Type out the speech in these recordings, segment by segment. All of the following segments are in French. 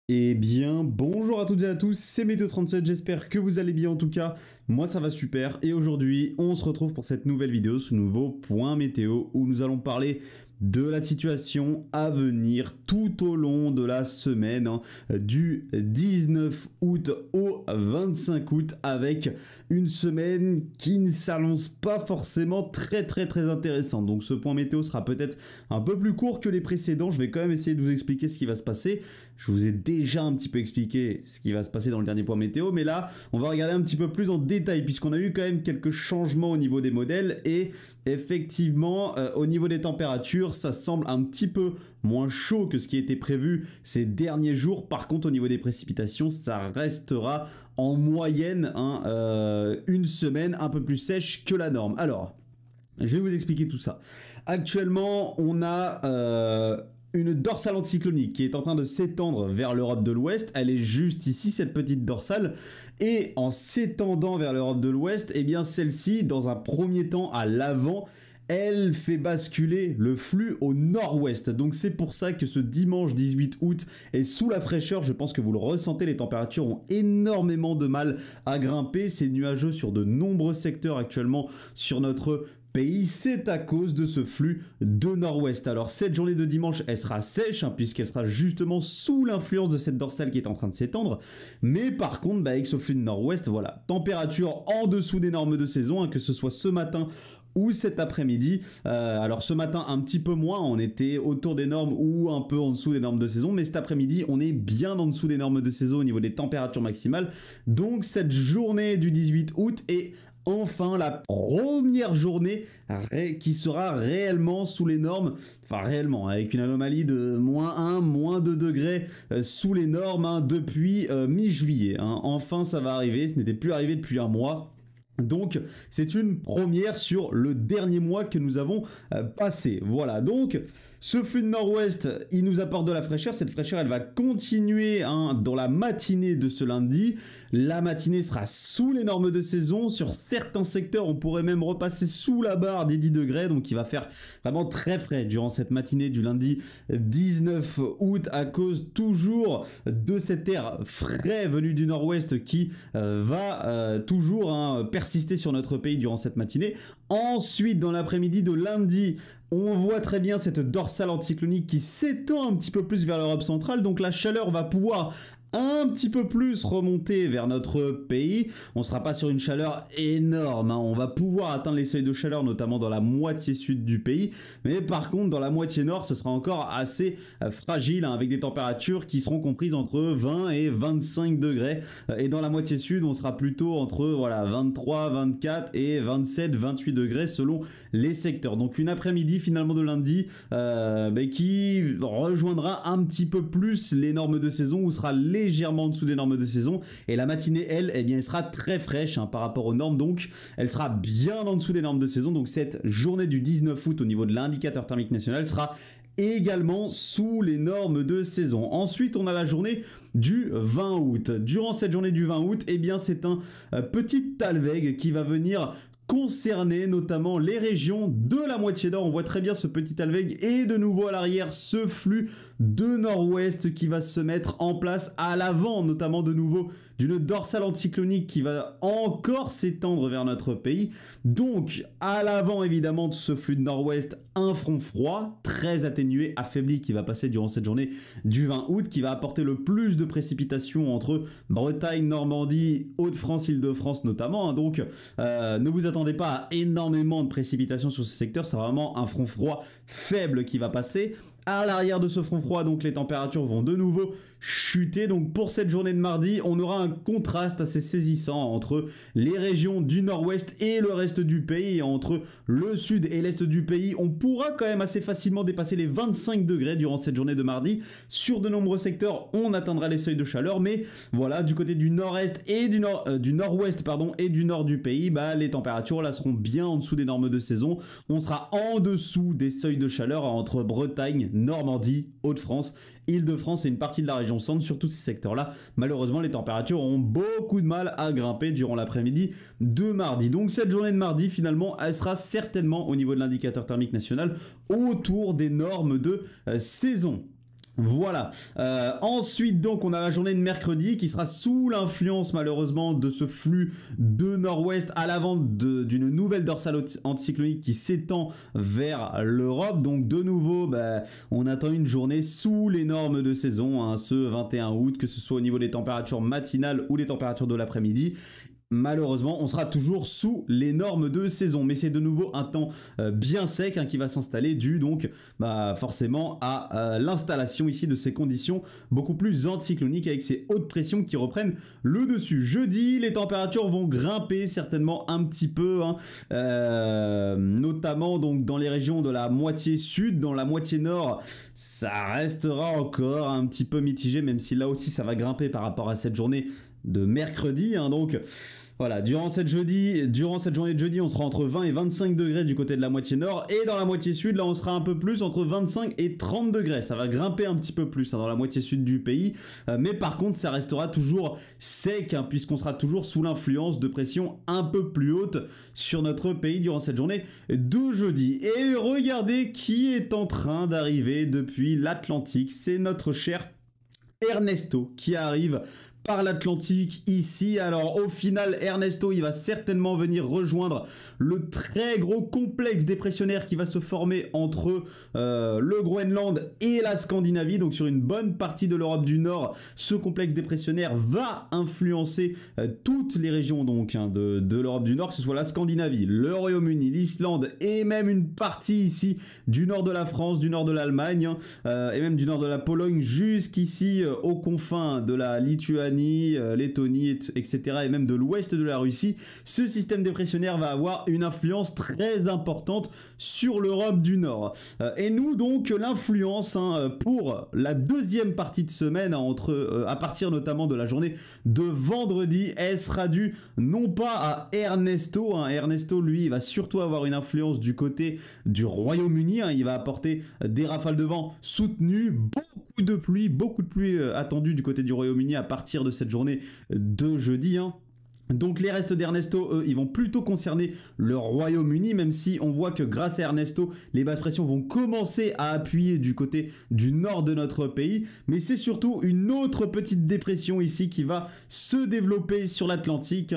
Eh bien, bonjour à toutes et à tous, c'est Météo37, j'espère que vous allez bien en tout cas, moi ça va super, et aujourd'hui on se retrouve pour cette nouvelle vidéo, ce nouveau point météo, où nous allons parler de la situation à venir tout au long de la semaine, du 19 août au 25 août, avec une semaine qui ne s'annonce pas forcément très intéressante. Donc ce point météo sera peut-être un peu plus court que les précédents, je vais quand même essayer de vous expliquer ce qui va se passer. Je vous ai déjà un petit peu expliqué ce qui va se passer dans le dernier point météo, mais là, on va regarder un petit peu plus en détail, puisqu'on a eu quand même quelques changements au niveau des modèles, et effectivement, au niveau des températures, ça semble un petit peu moins chaud que ce qui était prévu ces derniers jours. Par contre, au niveau des précipitations, ça restera en moyenne une semaine un peu plus sèche que la norme. Alors, je vais vous expliquer tout ça. Actuellement, on a une dorsale anticyclonique qui est en train de s'étendre vers l'Europe de l'Ouest. Elle est juste ici, cette petite dorsale. Et en s'étendant vers l'Europe de l'Ouest, eh bien celle-ci, dans un premier temps à l'avant, elle fait basculer le flux au nord-ouest. Donc c'est pour ça que ce dimanche 18 août est sous la fraîcheur. Je pense que vous le ressentez, les températures ont énormément de mal à grimper. C'est nuageux sur de nombreux secteurs actuellement sur notre pays, c'est à cause de ce flux de nord-ouest. Alors cette journée de dimanche, elle sera sèche, puisqu'elle sera justement sous l'influence de cette dorsale qui est en train de s'étendre. Mais par contre, avec ce flux de nord-ouest, voilà, température en dessous des normes de saison, que ce soit ce matin ou cet après-midi. Alors ce matin un petit peu moins, on était autour des normes ou un peu en dessous des normes de saison, mais cet après-midi on est bien en dessous des normes de saison au niveau des températures maximales. Donc cette journée du 18 août est enfin la première journée qui sera réellement sous les normes, enfin réellement, avec une anomalie de -1, -2 degrés sous les normes depuis mi-juillet. Enfin ça va arriver, ce n'était plus arrivé depuis un mois. Donc c'est une première sur le dernier mois que nous avons passé. Voilà, donc ce flux de nord-ouest, il nous apporte de la fraîcheur. Cette fraîcheur, elle va continuer dans la matinée de ce lundi. La matinée sera sous les normes de saison. Sur certains secteurs, on pourrait même repasser sous la barre des 10 degrés. Donc il va faire vraiment très frais durant cette matinée du lundi 19 août, à cause toujours de cet air frais venu du nord-ouest qui va toujours persister sur notre pays durant cette matinée. Ensuite, dans l'après-midi de lundi, on voit très bien cette dorsale anticyclonique qui s'étend un petit peu plus vers l'Europe centrale. Donc la chaleur va pouvoir un petit peu plus remonter vers notre pays. On ne sera pas sur une chaleur énorme, on va pouvoir atteindre les seuils de chaleur, notamment dans la moitié sud du pays, mais par contre dans la moitié nord ce sera encore assez fragile, avec des températures qui seront comprises entre 20 et 25 degrés, et dans la moitié sud on sera plutôt entre 23, 24 et 27, 28 degrés selon les secteurs. Donc une après-midi finalement de lundi qui rejoindra un petit peu plus les normes de saison, où sera légèrement en dessous des normes de saison, et la matinée elle, elle sera très fraîche par rapport aux normes, donc elle sera bien en dessous des normes de saison. Donc cette journée du 19 août au niveau de l'indicateur thermique national sera également sous les normes de saison. Ensuite on a la journée du 20 août. Durant cette journée du 20 août, c'est un petit talweg qui va venir concerner notamment les régions de la moitié nord. On voit très bien ce petit talweg et de nouveau à l'arrière ce flux de nord-ouest qui va se mettre en place à l'avant, notamment de nouveau d'une dorsale anticyclonique qui va encore s'étendre vers notre pays. Donc à l'avant évidemment de ce flux de nord-ouest, un front froid très atténué, affaibli, qui va passer durant cette journée du 20 août, qui va apporter le plus de précipitations entre Bretagne, Normandie, Hauts-de-France, Île-de-France notamment. Donc ne vous attendez pas à énormément de précipitations sur ce secteur, c'est vraiment un front froid faible qui va passer. À l'arrière de ce front froid, donc les températures vont de nouveau chuter. Donc pour cette journée de mardi, on aura un contraste assez saisissant entre les régions du nord-ouest et le reste du pays. Entre le sud et l'est du pays, on pourra quand même assez facilement dépasser les 25 degrés durant cette journée de mardi. Sur de nombreux secteurs, on atteindra les seuils de chaleur, mais voilà, du côté du nord-est et du nord-ouest et du nord du pays, les températures là seront bien en dessous des normes de saison. On sera en dessous des seuils de chaleur entre Bretagne, Normandie, Hauts-de-France, Île-de-France et une partie de la région centre. Sur tous ces secteurs-là, malheureusement, les températures auront beaucoup de mal à grimper durant l'après-midi de mardi. Donc cette journée de mardi, finalement, elle sera certainement au niveau de l'indicateur thermique national autour des normes de saison. Voilà. Ensuite, donc, on a la journée de mercredi qui sera sous l'influence, malheureusement, de ce flux de nord-ouest à l'avant d'une nouvelle dorsale anticyclonique qui s'étend vers l'Europe. Donc, de nouveau, on attend une journée sous les normes de saison, hein, ce 21 août, que ce soit au niveau des températures matinales ou des températures de l'après-midi. Malheureusement, on sera toujours sous les normes de saison, mais c'est de nouveau un temps bien sec qui va s'installer, dû donc forcément à l'installation ici de ces conditions beaucoup plus anticycloniques avec ces hautes pressions qui reprennent le dessus. Jeudi, les températures vont grimper certainement un petit peu, notamment donc dans les régions de la moitié sud, dans la moitié nord, ça restera encore un petit peu mitigé, même si là aussi ça va grimper par rapport à cette journée de mercredi, donc voilà, durant cette journée de jeudi, on sera entre 20 et 25 degrés du côté de la moitié nord, et dans la moitié sud, là on sera un peu plus, entre 25 et 30 degrés, ça va grimper un petit peu plus dans la moitié sud du pays, mais par contre ça restera toujours sec, puisqu'on sera toujours sous l'influence de pressions un peu plus hautes sur notre pays durant cette journée de jeudi. Et regardez qui est en train d'arriver depuis l'Atlantique, c'est notre cher Ernesto qui arrive par l'Atlantique ici. Alors au final, Ernesto, il va certainement venir rejoindre le très gros complexe dépressionnaire qui va se former entre le Groenland et la Scandinavie. Donc sur une bonne partie de l'Europe du Nord, ce complexe dépressionnaire va influencer toutes les régions donc de l'Europe du Nord, que ce soit la Scandinavie, le Royaume-Uni, l'Islande et même une partie ici du nord de la France, du nord de l'Allemagne et même du nord de la Pologne jusqu'ici aux confins de la Lituanie, Lettonie, etc. et même de l'ouest de la Russie. Ce système dépressionnaire va avoir une influence très importante sur l'Europe du Nord. Et nous donc l'influence pour la deuxième partie de semaine à partir notamment de la journée de vendredi, elle sera due non pas à Ernesto. Ernesto lui il va surtout avoir une influence du côté du Royaume-Uni. Il va apporter des rafales de vent soutenues, beaucoup de pluie attendue du côté du Royaume-Uni à partir de cette journée de jeudi. Donc les restes d'Ernesto, eux, ils vont plutôt concerner le Royaume-Uni, même si on voit que grâce à Ernesto, les basses pressions vont commencer à appuyer du côté du nord de notre pays. Mais c'est surtout une autre petite dépression ici qui va se développer sur l'Atlantique,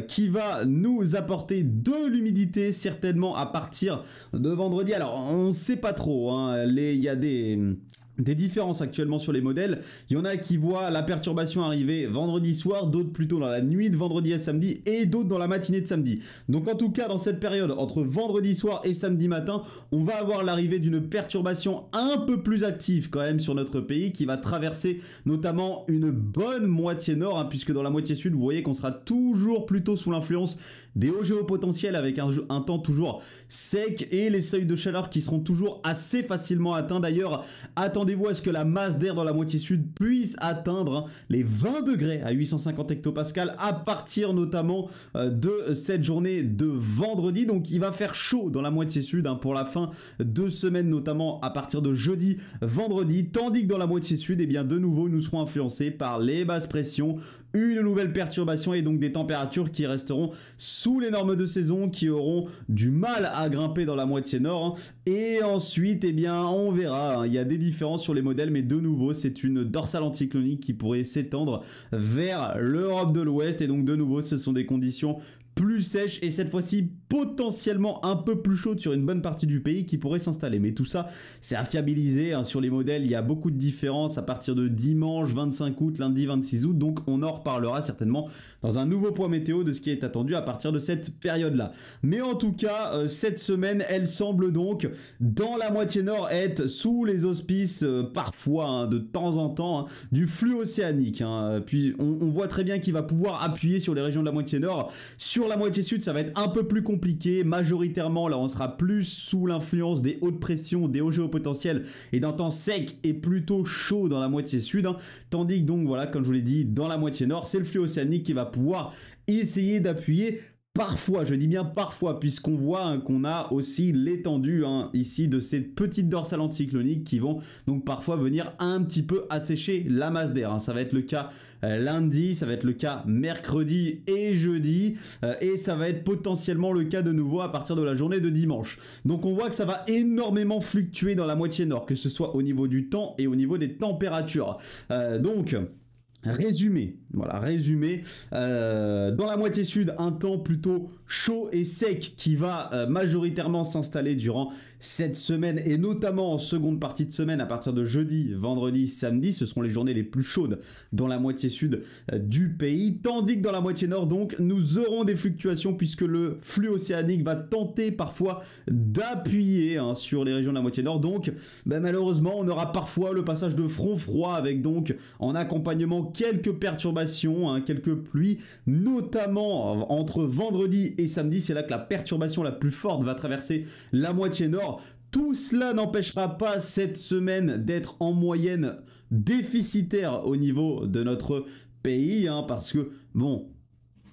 qui va nous apporter de l'humidité certainement à partir de vendredi. Alors on ne sait pas trop, il y a des différences actuellement sur les modèles. Il y en a qui voient la perturbation arriver vendredi soir, d'autres plutôt dans la nuit de vendredi à samedi et d'autres dans la matinée de samedi. Donc en tout cas dans cette période entre vendredi soir et samedi matin, on va avoir l'arrivée d'une perturbation un peu plus active quand même sur notre pays qui va traverser notamment une bonne moitié nord, puisque dans la moitié sud vous voyez qu'on sera toujours plutôt sous l'influence des hauts géopotentiels avec un temps toujours sec et les seuils de chaleur qui seront toujours assez facilement atteints. D'ailleurs, attendez-vous à ce que la masse d'air dans la moitié sud puisse atteindre les 20 degrés à 850 hectopascales à partir notamment de cette journée de vendredi. Donc il va faire chaud dans la moitié sud pour la fin de semaine, notamment à partir de jeudi, vendredi, tandis que dans la moitié sud, eh bien de nouveau nous serons influencés par les basses pressions, une nouvelle perturbation et donc des températures qui resteront sous les normes de saison, qui auront du mal à grimper dans la moitié nord. Et ensuite, eh bien, on verra, il y a des différences sur les modèles, mais de nouveau, c'est une dorsale anticyclonique qui pourrait s'étendre vers l'Europe de l'Ouest. Et donc, de nouveau, ce sont des conditions plus sèche et cette fois-ci potentiellement un peu plus chaude sur une bonne partie du pays qui pourrait s'installer. Mais tout ça, c'est à fiabiliser. Sur les modèles, il y a beaucoup de différences à partir de dimanche 25 août, lundi 26 août. Donc, on en reparlera certainement dans un nouveau point météo de ce qui est attendu à partir de cette période-là. Mais en tout cas, cette semaine, elle semble donc dans la moitié nord être sous les auspices parfois, de temps en temps, du flux océanique. Puis, on voit très bien qu'il va pouvoir appuyer sur les régions de la moitié nord. Sur la moitié sud, ça va être un peu plus compliqué. Majoritairement, là, on sera plus sous l'influence des hautes pressions, des hauts géopotentiels et d'un temps sec et plutôt chaud dans la moitié sud. Tandis que donc, voilà, comme je vous l'ai dit, dans la moitié nord, c'est le flux océanique qui va pouvoir essayer d'appuyer parfois, je dis bien parfois, puisqu'on voit qu'on a aussi l'étendue ici de ces petites dorsales anticycloniques qui vont donc parfois venir un petit peu assécher la masse d'air. Ça va être le cas lundi, ça va être le cas mercredi et jeudi, et ça va être potentiellement le cas de nouveau à partir de la journée de dimanche. Donc on voit que ça va énormément fluctuer dans la moitié nord, que ce soit au niveau du temps et au niveau des températures. Résumé, voilà, résumé, dans la moitié sud, un temps plutôt chaud et sec qui va majoritairement s'installer durant cette semaine et notamment en seconde partie de semaine à partir de jeudi, vendredi, samedi, ce seront les journées les plus chaudes dans la moitié sud du pays, tandis que dans la moitié nord donc nous aurons des fluctuations puisque le flux océanique va tenter parfois d'appuyer sur les régions de la moitié nord, donc malheureusement on aura parfois le passage de front froid avec donc en accompagnement quelques perturbations, quelques pluies, notamment entre vendredi et samedi, c'est là que la perturbation la plus forte va traverser la moitié nord. Tout cela n'empêchera pas cette semaine d'être en moyenne déficitaire au niveau de notre pays, parce que, bon,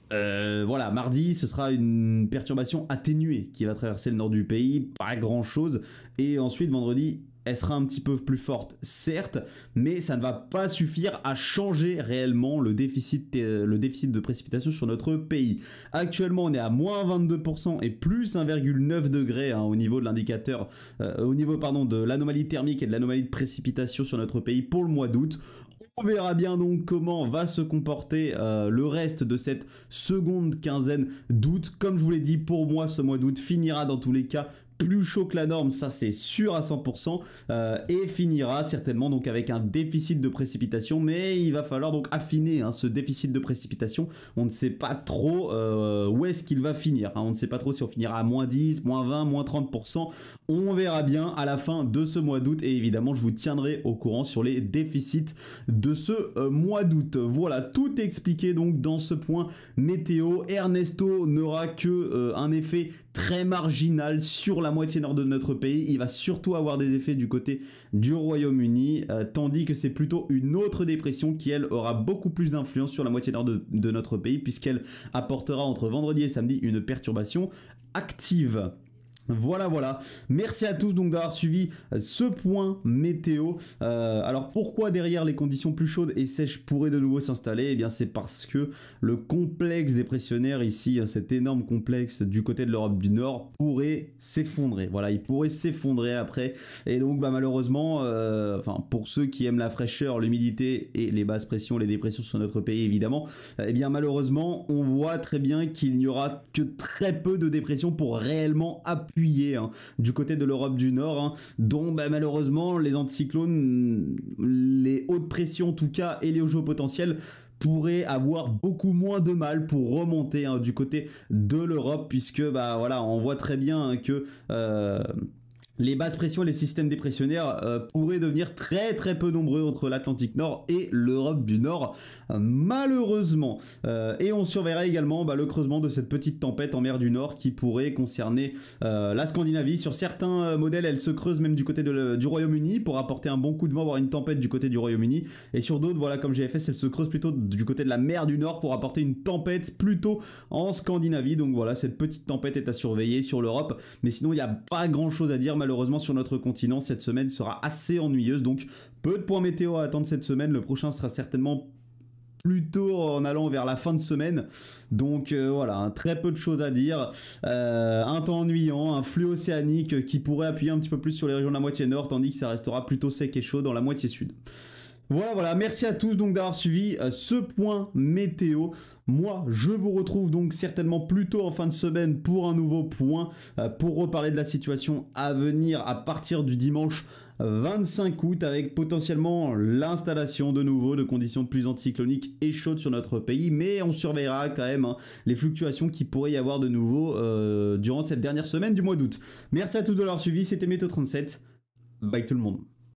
voilà, mardi, ce sera une perturbation atténuée qui va traverser le nord du pays, pas grand chose, et ensuite vendredi, elle sera un petit peu plus forte, certes, mais ça ne va pas suffire à changer réellement le déficit de précipitation sur notre pays. Actuellement, on est à moins 22% et plus 1,9 degrés au niveau de l'indicateur, au niveau de l'anomalie thermique et de l'anomalie de précipitation sur notre pays pour le mois d'août. On verra bien donc comment va se comporter le reste de cette seconde quinzaine d'août. Comme je vous l'ai dit, pour moi, ce mois d'août finira dans tous les cas plus chaud que la norme, ça c'est sûr à 100%, et finira certainement donc avec un déficit de précipitation, mais il va falloir donc affiner ce déficit de précipitation. On ne sait pas trop où est-ce qu'il va finir, on ne sait pas trop si on finira à moins 10, moins 20, moins 30%, on verra bien à la fin de ce mois d'août, et évidemment je vous tiendrai au courant sur les déficits de ce mois d'août. Voilà, tout expliqué donc dans ce point météo. Ernesto n'aura que un effet très marginal sur la moitié nord de notre pays. Il va surtout avoir des effets du côté du Royaume-Uni, tandis que c'est plutôt une autre dépression qui, elle, aura beaucoup plus d'influence sur la moitié nord de notre pays, puisqu'elle apportera entre vendredi et samedi une perturbation active. Voilà, merci à tous donc d'avoir suivi ce point météo. Alors pourquoi derrière les conditions plus chaudes et sèches pourraient de nouveau s'installer? Eh bien c'est parce que le complexe dépressionnaire ici, cet énorme complexe du côté de l'Europe du Nord pourrait s'effondrer. Voilà, il pourrait s'effondrer après, et donc malheureusement, pour ceux qui aiment la fraîcheur, l'humidité et les basses pressions, les dépressions sur notre pays évidemment, eh bien malheureusement on voit très bien qu'il n'y aura que très peu de dépressions pour réellement appuyer du côté de l'Europe du Nord, dont malheureusement les anticyclones, les hautes pressions en tout cas et les hauts géopotentiels pourraient avoir beaucoup moins de mal pour remonter du côté de l'Europe, puisque voilà, on voit très bien que les basses pressions et les systèmes dépressionnaires pourraient devenir très peu nombreux entre l'Atlantique Nord et l'Europe du Nord, malheureusement. Et on surveillera également le creusement de cette petite tempête en mer du Nord qui pourrait concerner la Scandinavie. Sur certains modèles, elle se creuse même du côté du Royaume-Uni pour apporter un bon coup de vent, voire une tempête du côté du Royaume-Uni. Et sur d'autres, voilà, comme GFS, elle se creuse plutôt du côté de la mer du Nord pour apporter une tempête plutôt en Scandinavie. Donc voilà, cette petite tempête est à surveiller sur l'Europe. Mais sinon, il n'y a pas grand-chose à dire, malheureusement, sur notre continent. Cette semaine sera assez ennuyeuse, donc peu de points météo à attendre cette semaine. Le prochain sera certainement plutôt en allant vers la fin de semaine, donc voilà, très peu de choses à dire. Un temps ennuyant, un flux océanique qui pourrait appuyer un petit peu plus sur les régions de la moitié nord, tandis que ça restera plutôt sec et chaud dans la moitié sud. Voilà, merci à tous donc d'avoir suivi ce point météo. Moi, je vous retrouve donc certainement plus tôt en fin de semaine pour un nouveau point, pour reparler de la situation à venir à partir du dimanche 25 août, avec potentiellement l'installation de nouveau de conditions plus anticycloniques et chaudes sur notre pays, mais on surveillera quand même les fluctuations qui pourrait y avoir de nouveau durant cette dernière semaine du mois d'août. Merci à tous de l'avoir suivi, c'était Météo 37, bye tout le monde.